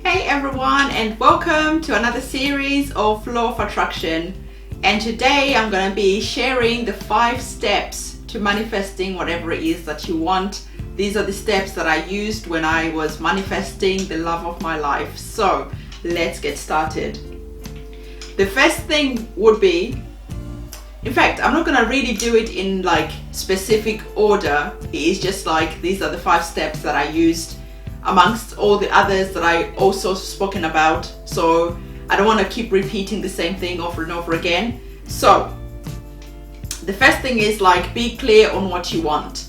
Hey everyone, and welcome to another series of Law of Attraction. And today I'm going to be sharing the 5 steps to manifesting whatever it is that you want. These are the steps that I used when I was manifesting the love of my life. So let's get started. The first thing would be, in fact, I'm not going to really do it in like specific order. It is just like these are the 5 steps that I used amongst all the others that I also spoken about. So I don't want to keep repeating the same thing over and over again. So the first thing is like be clear on what you want.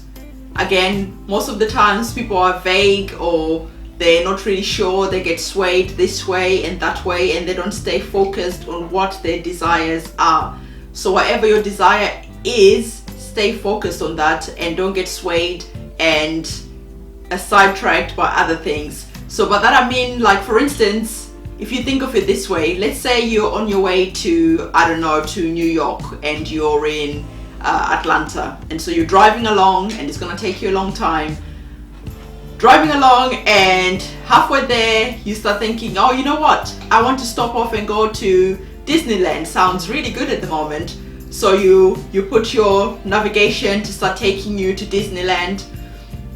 Again, most of the times people are vague or they're not really sure. They get swayed this way and that way and they don't stay focused on what their desires are. So whatever your desire is, stay focused on that and don't get swayed and sidetracked by other things. So by that I mean, like for instance, if you think of it this way, let's say you're on your way to, I don't know, to New York and you're in Atlanta, and so you're driving along and it's gonna take you a long time driving along, and halfway there you start thinking, oh, you know what, I want to stop off and go to Disneyland. Sounds really good at the moment. So you put your navigation to start taking you to Disneyland.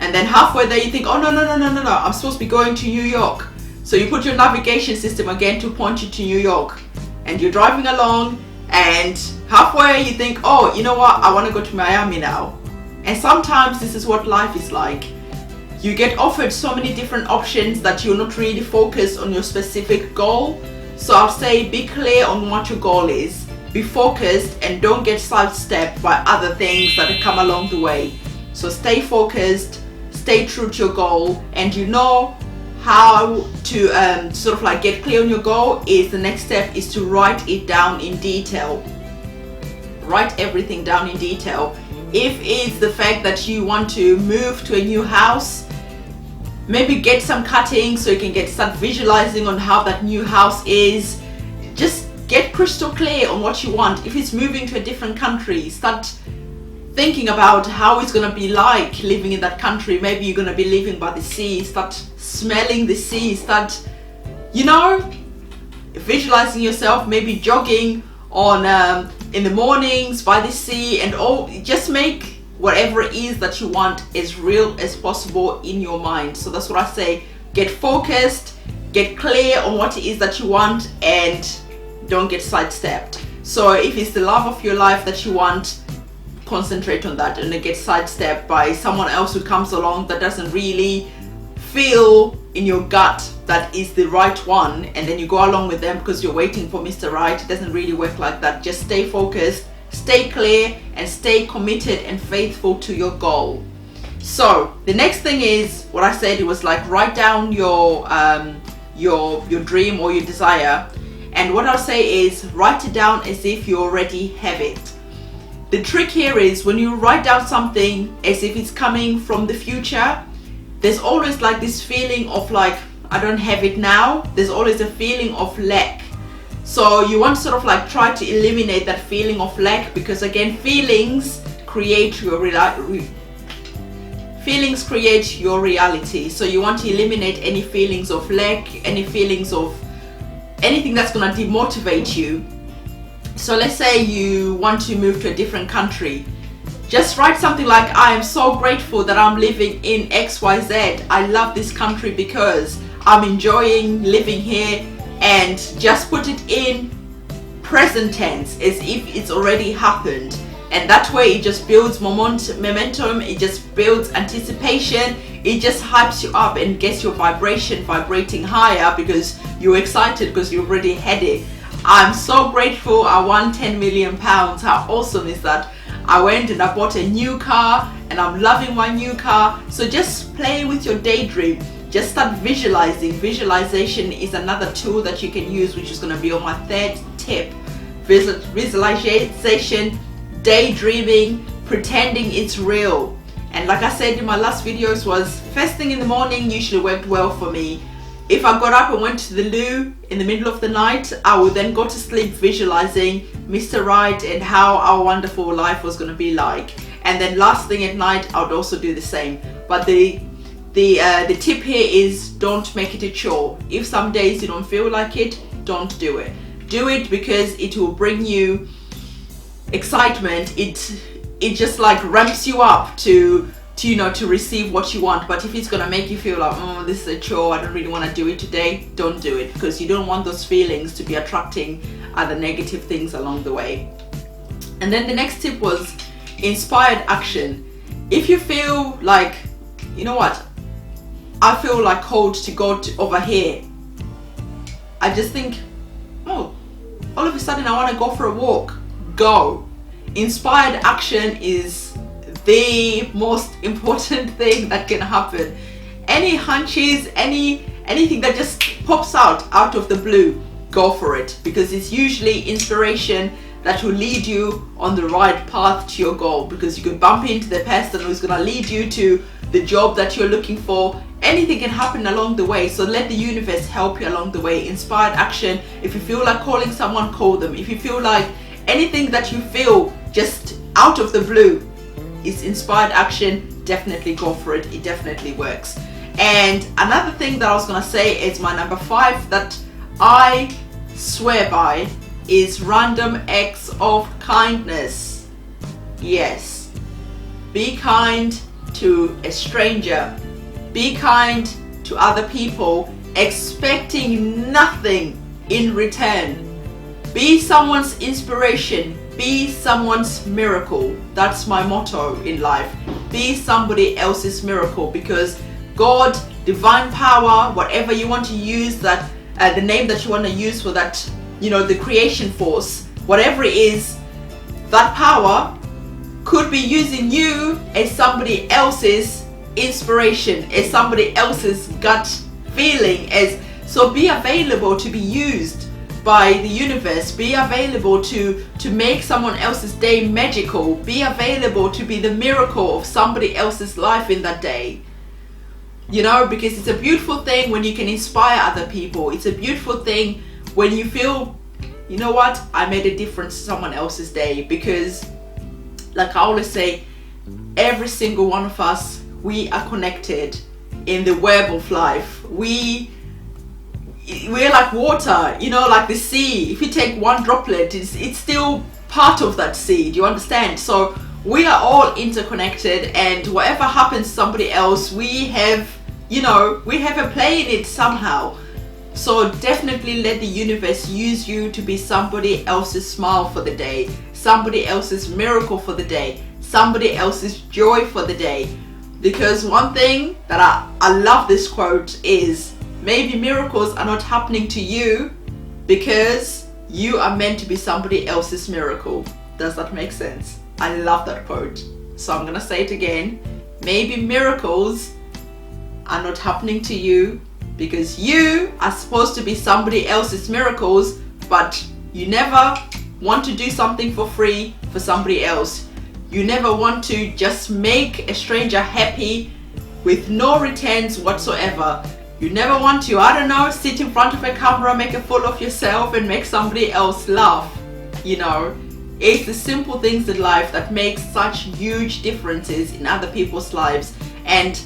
And then halfway there you think, oh no, I'm supposed to be going to New York. So you put your navigation system again to point you to New York. And you're driving along and halfway you think, oh, you know what, I want to go to Miami now. And sometimes this is what life is like. You get offered so many different options that you're not really focused on your specific goal. So I'll say be clear on what your goal is. Be focused and don't get sidestepped by other things that come along the way. So stay focused, stay true to your goal, and you know how to sort of like get clear on your goal. Is the next step is to write it down in detail. Write everything down in detail. If it's the fact that you want to move to a new house, maybe get some cuttings so you can start visualizing on how that new house is. Just get crystal clear on what you want. If it's moving to a different country, start thinking about how it's going to be like living in that country. Maybe you're going to be living by the sea. Start smelling the sea. Start, visualizing yourself maybe jogging on in the mornings by the sea, and all. Just make whatever it is that you want as real as possible in your mind. So that's what I say. Get focused, get clear on what it is that you want, and don't get sidestepped. So if it's the love of your life that you want, concentrate on that, and then get sidestepped by someone else who comes along that doesn't really feel in your gut that is the right one, and then you go along with them because you're waiting for Mr. Right. It doesn't really work like that. Just stay focused, stay clear, and stay committed and faithful to your goal. So the next thing is what I said. It was like write down your dream or your desire, and what I'll say is write it down as if you already have it. The trick here is when you write down something as if it's coming from the future, there's always like this feeling of like, I don't have it now. There's always a feeling of lack. So you want to sort of like try to eliminate that feeling of lack, because again, feelings create your reality. So you want to eliminate any feelings of lack, any feelings of anything that's going to demotivate you. So let's say you want to move to a different country. Just write something like, I am so grateful that I'm living in XYZ. I love this country because I'm enjoying living here, and just put it in present tense as if it's already happened. And that way it just builds momentum, it just builds anticipation, it just hypes you up and gets your vibration vibrating higher because you're excited because you already had it. I'm so grateful I won 10 million pounds. How awesome is that? I went and I bought a new car and I'm loving my new car. So just play with your daydream. Just start visualizing. Visualization is another tool that you can use, which is going to be on my 3rd tip. Visualization, daydreaming, pretending it's real. And like I said in my last videos, was first thing in the morning usually worked well for me. If I got up and went to the loo in the middle of the night, I would then go to sleep visualizing Mr. Right and how our wonderful life was going to be like. And then last thing at night, I would also do the same. But the the tip here is don't make it a chore. If some days you don't feel like it, don't do it. Do it because it will bring you excitement. It just like ramps you up to receive what you want. But if it's gonna make you feel like, oh, this is a chore, I don't really want to do it today, don't do it, because you don't want those feelings to be attracting other negative things along the way. And then the next tip was inspired action. If you feel like, you know what, I feel like called to go over here, I just think, oh, all of a sudden I want to go for a walk. Go. Inspired action is the most important thing that can happen. Any hunches, anything that just pops out of the blue, go for it, because it's usually inspiration that will lead you on the right path to your goal, because you could bump into the person who's going to lead you to the job that you're looking for. Anything can happen along the way, so let the universe help you along the way. Inspired action. If you feel like calling someone, call them. If you feel like anything that you feel just out of the blue is inspired action, definitely go for it. It definitely works. And another thing that I was going to say is my number 5 that I swear by is random acts of kindness. Yes, be kind to a stranger. Be kind to other people, expecting nothing in return. Be someone's inspiration. Be someone's miracle. That's my motto in life. Be somebody else's miracle, because God, divine power, whatever you want to use, that the name that you want to use for that, the creation force, whatever it is, that power could be using you as somebody else's inspiration, as somebody else's gut feeling. So be available to be used by the universe. Be available to make someone else's day magical. Be available to be the miracle of somebody else's life in that day. Because it's a beautiful thing when you can inspire other people. It's a beautiful thing when you feel, you know what, I made a difference to someone else's day. Because like I always say, every single one of us, we are connected in the web of life. We're like water, like the sea. If you take one droplet, it's still part of that sea. Do you understand? So we are all interconnected, and whatever happens to somebody else, we have a play in it somehow. So definitely let the universe use you to be somebody else's smile for the day, somebody else's miracle for the day, somebody else's joy for the day. Because one thing that I love this quote is, maybe miracles are not happening to you because you are meant to be somebody else's miracle. Does that make sense? I love that quote. So I'm gonna say it again. Maybe miracles are not happening to you because you are supposed to be somebody else's miracles, but you never want to do something for free for somebody else. You never want to just make a stranger happy with no returns whatsoever. You never want to, sit in front of a camera, make a fool of yourself and make somebody else laugh. It's the simple things in life that make such huge differences in other people's lives. And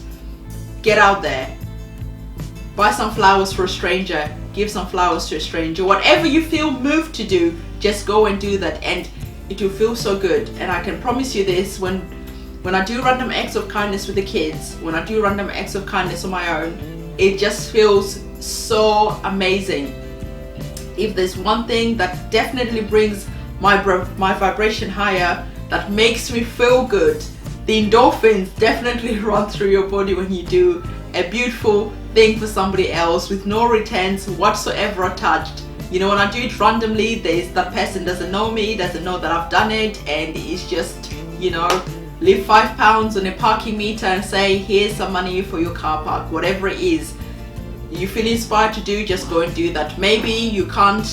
get out there. Buy some flowers for a stranger. Give some flowers to a stranger. Whatever you feel moved to do, just go and do that. And it will feel so good. And I can promise you this, when I do random acts of kindness with the kids, when I do random acts of kindness on my own, it just feels so amazing. If there's one thing that definitely brings my vibration higher, that makes me feel good, the endorphins definitely run through your body when you do a beautiful thing for somebody else with no returns whatsoever attached. When I do it randomly, that person doesn't know me, doesn't know that I've done it, and it's just, leave £5 on a parking meter and say, here's some money for your car park. Whatever it is you feel inspired to do, just go and do that. Maybe you can't,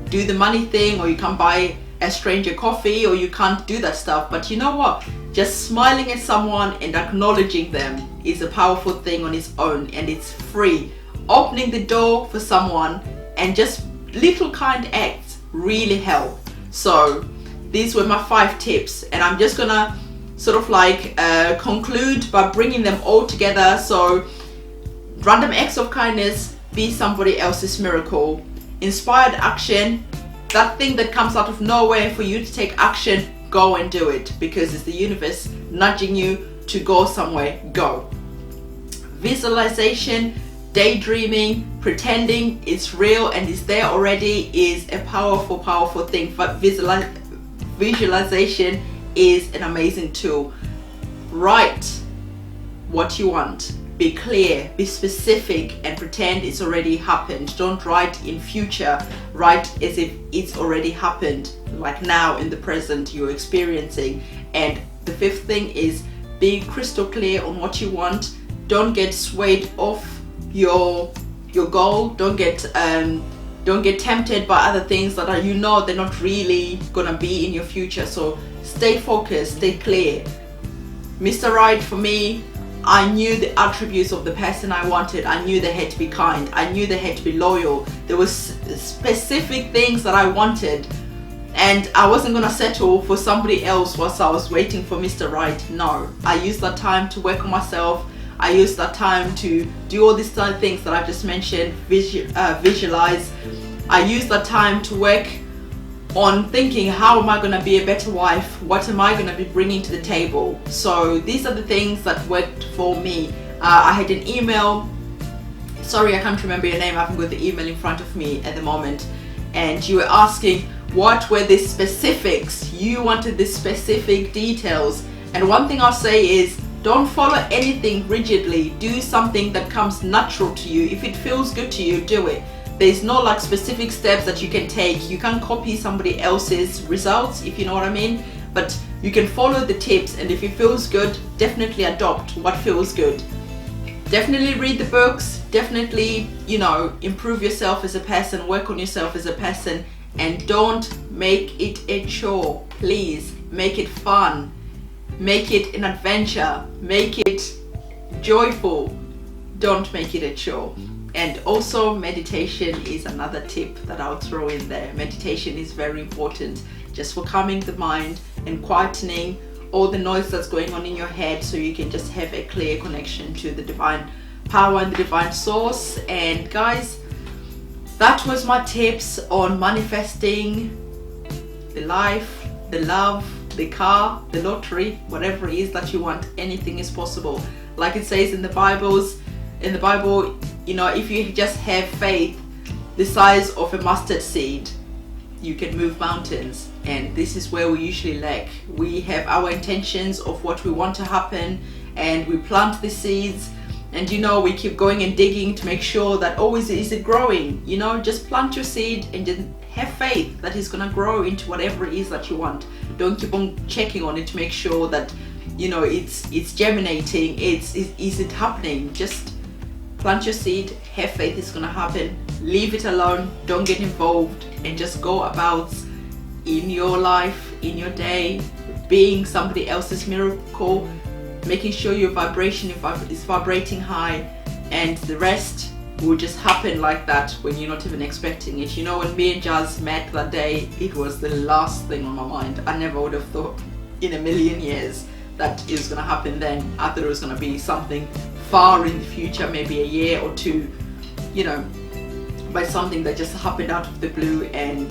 do the money thing, or you can't buy a stranger coffee, or you can't do that stuff, but you know what? Just smiling at someone and acknowledging them is a powerful thing on its own, and it's free. Opening the door for someone and just little kind acts really help. So these were my 5 tips, and I'm just gonna sort of like conclude by bringing them all together. So random acts of kindness, be somebody else's miracle. Inspired action, that thing that comes out of nowhere for you to take action, go and do it, because it's the universe nudging you to go somewhere. Go. Visualization, daydreaming, pretending it's real and it's there already is a powerful thing. But visualization is an amazing tool. Write what you want. Be clear, be specific, and pretend it's already happened. Don't write in future, write as if it's already happened, like now in the present you're experiencing. And the fifth thing is be crystal clear on what you want. Don't get swayed off your goal. Don't get tempted by other things that are, they're not really gonna be in your future. So stay focused, stay clear. Mr. Right, for me, I knew the attributes of the person I wanted. I knew they had to be kind. I knew they had to be loyal. There was specific things that I wanted, and I wasn't gonna settle for somebody else whilst I was waiting for Mr. Right. No, I used that time to work on myself. I used that time to do all these things that I've just mentioned, visualize. I used that time to work on thinking, how am I going to be a better wife? What am I going to be bringing to the table? So these are the things that worked for me. I had an email, sorry I can't remember your name, I haven't got the email in front of me at the moment, and you were asking what were the specifics. You wanted the specific details, and one thing I'll say is, don't follow anything rigidly. Do something that comes natural to you. If it feels good to you, do it. There's no like specific steps that you can take. You can't copy somebody else's results, if you know what I mean, but you can follow the tips, and if it feels good, definitely adopt what feels good. Definitely read the books, definitely, improve yourself as a person, work on yourself as a person, and don't make it a chore. Please make it fun, make it an adventure, make it joyful. Don't make it a chore. And also meditation is another tip that I'll throw in there. Meditation is very important just for calming the mind and quietening all the noise that's going on in your head, so you can just have a clear connection to the divine power and the divine source. And guys, that was my tips on manifesting the life, the love, the car, the lottery, whatever it is that you want. Anything is possible. Like it says in the Bible, if you just have faith the size of a mustard seed, you can move mountains. And this is where we usually lack. We have our intentions of what we want to happen, and we plant the seeds, and we keep going and digging to make sure that always is it growing. Just plant your seed and just have faith that it's gonna grow into whatever it is that you want. Don't keep on checking on it to make sure that it's germinating. Is it happening? Just plant your seed, have faith it's gonna happen, leave it alone, don't get involved, and just go about in your life, in your day, being somebody else's miracle, making sure your vibration is vibrating high, and the rest will just happen like that when you're not even expecting it. When me and Jazz met that day, it was the last thing on my mind. I never would have thought in a million years that it was gonna happen then. I thought it was gonna be something far in the future, maybe a year or two, but something that just happened out of the blue, and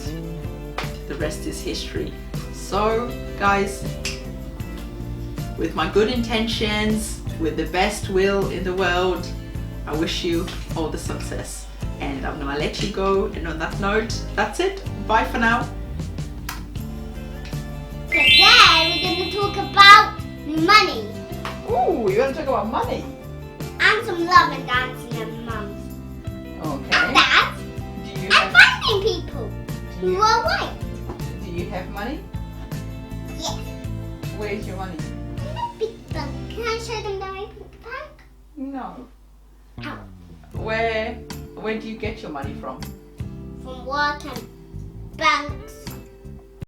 the rest is history. So guys, with my good intentions, with the best will in the world, I wish you all the success, and I'm gonna let you go. And on that note, that's it. Bye for now. Today we're going to talk about money. Ooh, you want to talk about money? And some love and dancing and mums. Okay. And dads. And finding people who are white. Do you have money? Yes. Where's your money? In a big bank. Can I show them the way big bank? No. How? Where do you get your money from? From work and banks.